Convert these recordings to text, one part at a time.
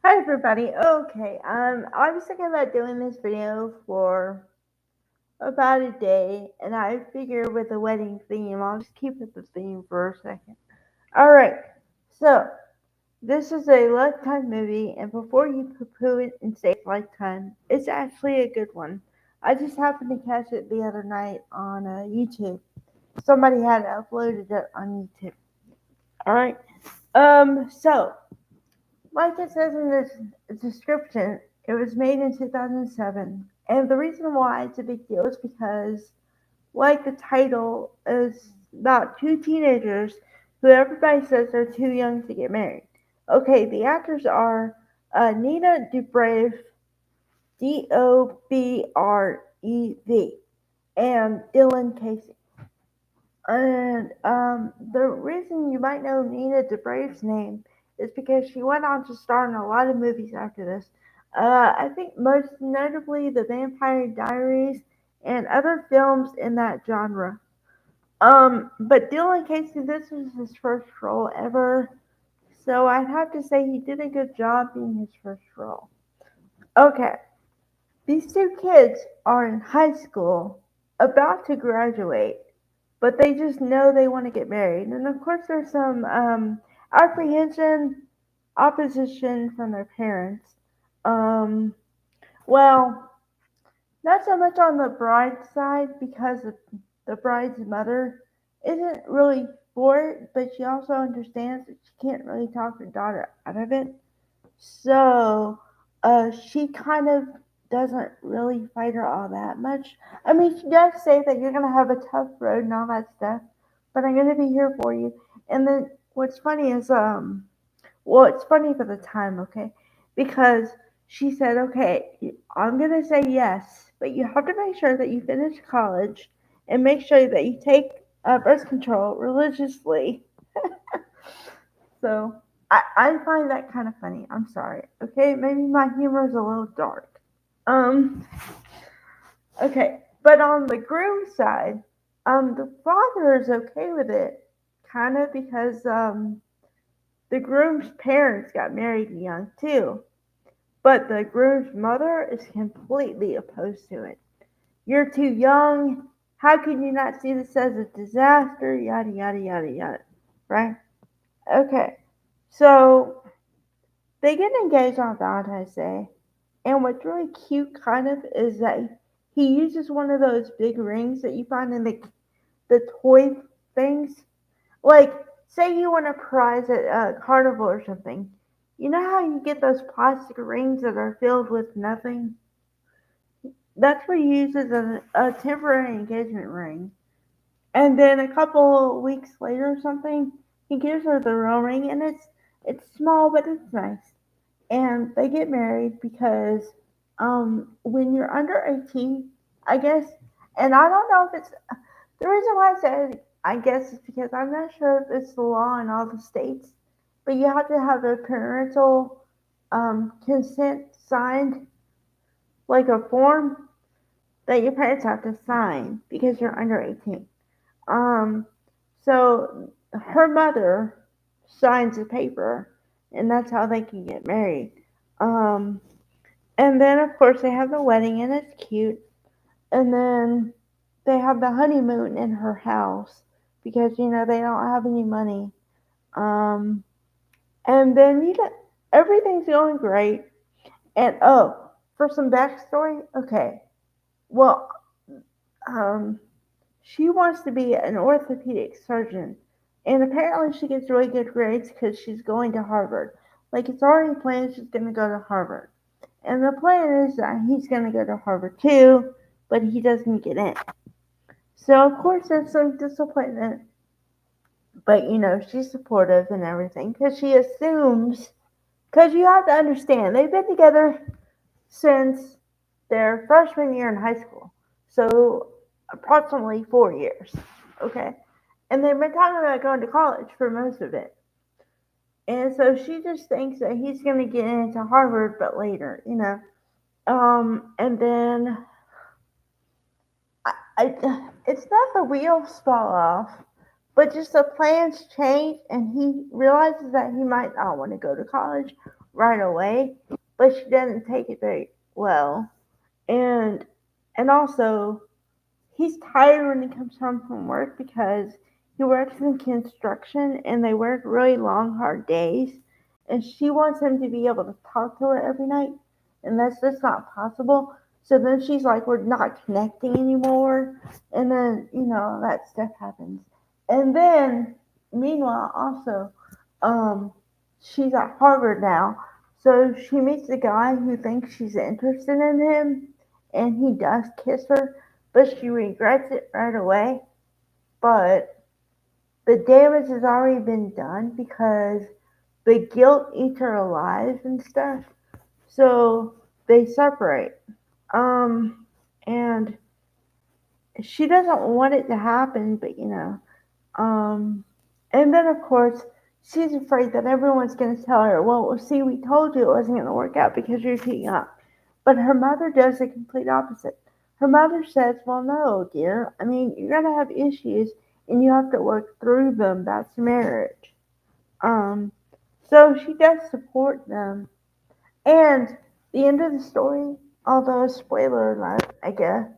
Hi everybody. Okay, I was thinking about doing this video for about a day, and I figure with the wedding theme, I'll just keep it the theme for a second. All right. So this is a Lifetime movie, and before you poo-poo it and say it's Lifetime, it's actually a good one. I just happened to catch it the other night on YouTube. Somebody had uploaded it on YouTube. All right. So like it says in the description, it was made in 2007. And the reason why it's a big deal is because, like the title, is about two teenagers who everybody says they're too young to get married. Okay, the actors are Nina Dobrev, Dobrev, and Dylan Casey. And the reason you might know Nina Dobrev's name is because she went on to star in a lot of movies after this. I think most notably The Vampire Diaries and other films in that genre. But Dylan Casey, this was his first role ever, so I'd have to say he did a good job being his first role. Okay, these two kids are in high school, about to graduate, but they just know they want to get married. And of course, there's some apprehension, opposition from their parents. Um, well, not so much on the bride's side because the bride's mother isn't really for it, but she also understands that she can't really talk her daughter out of it. So she kind of doesn't really fight her all that much. I mean, she does say that you're gonna have a tough road and all that stuff, but I'm gonna be here for you. And then what's funny is well, it's funny for the time, okay, because she said, okay, I'm gonna say yes, but you have to make sure that you finish college and make sure that you take birth control religiously. So I find that kind of funny. I'm sorry. Okay, maybe my humor is a little dark. Um, okay, but on the groom side, the father is okay with it, kind of because the groom's parents got married young too, but the groom's mother is completely opposed to it. You're too young. How can you not see this as a disaster? Yada yada yada yada. Right? Okay. So they get engaged on Valentine's Day, and what's really cute, kind of, is that he uses one of those big rings that you find in the toy things. Like, say you win a prize at a carnival or something. You know how you get those plastic rings that are filled with nothing? That's what he uses as a temporary engagement ring. And then a couple weeks later or something, he gives her the real ring, and it's small, but it's nice. And they get married because when you're under 18, I guess, and I don't know if it's the reason why I said I guess is because I'm not sure if it's the law in all the states, but you have to have a parental consent signed, like a form that your parents have to sign because you're under 18. Um, so her mother signs a paper, and that's how they can get married. Um, And then, of course, they have the wedding, and it's cute. And then they have the honeymoon in her house because they don't have any money. Um, and then everything's going great. And oh, for some backstory, okay. Well, um, she wants to be an orthopedic surgeon, and apparently she gets really good grades because she's going to Harvard. Like it's already planned she's going to go to Harvard. And the plan is that he's going to go to Harvard too, but he doesn't get in. So, of course, there's some disappointment, but she's supportive and everything because she assumes, because you have to understand, they've been together since their freshman year in high school. So, approximately 4 years. Okay. And they've been talking about going to college for most of it. And so she just thinks that he's going to get into Harvard, but later. And then it's not the wheels fall off, but just the plans change, and he realizes that he might not want to go to college, right away, but she doesn't take it very well. And also he's tired when he comes home from work because he works in construction and they work really long, hard days. And she wants him to be able to talk to her every night, and that's just not possible. So then she's like, we're not connecting anymore. And then, that stuff happens. And then, meanwhile, also, um, she's at Harvard now. So she meets a guy who thinks she's interested in him, and he does kiss her, but she regrets it right away. But the damage has already been done because the guilt eats her alive and stuff. So they separate. Um, and she doesn't want it to happen, but and then of course she's afraid that everyone's going to tell her, well, see, we told you it wasn't going to work out because you're too young. But her mother does the complete opposite. Her mother says, well, no, dear. I mean, you're going to have issues and you have to work through them. That's marriage. Um, so she does support them. And the end of the story, although spoiler alert, I guess,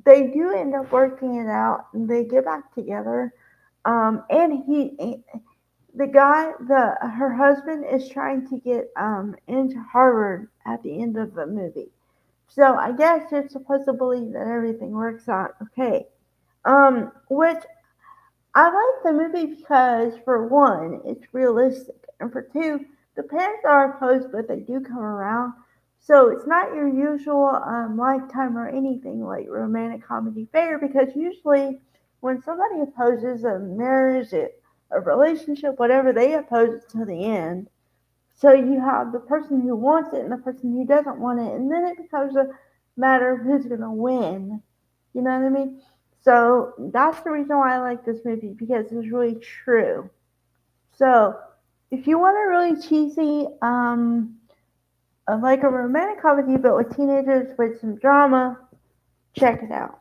they do end up working it out and they get back together. And the guy, her husband is trying to get into Harvard at the end of the movie. So I guess you're supposed to believe that everything works out okay. Which I like the movie because for one, it's realistic, and for two, the parents are opposed, but they do come around. So it's not your usual Lifetime or anything like romantic comedy fare because usually when somebody opposes a marriage, a relationship, whatever, they oppose it to the end. So you have the person who wants it and the person who doesn't want it, and then it becomes a matter of who's going to win. You know what I mean? So that's the reason why I like this movie because it's really true. So if you want a really cheesy, like a romantic comedy but with teenagers with some drama, check it out.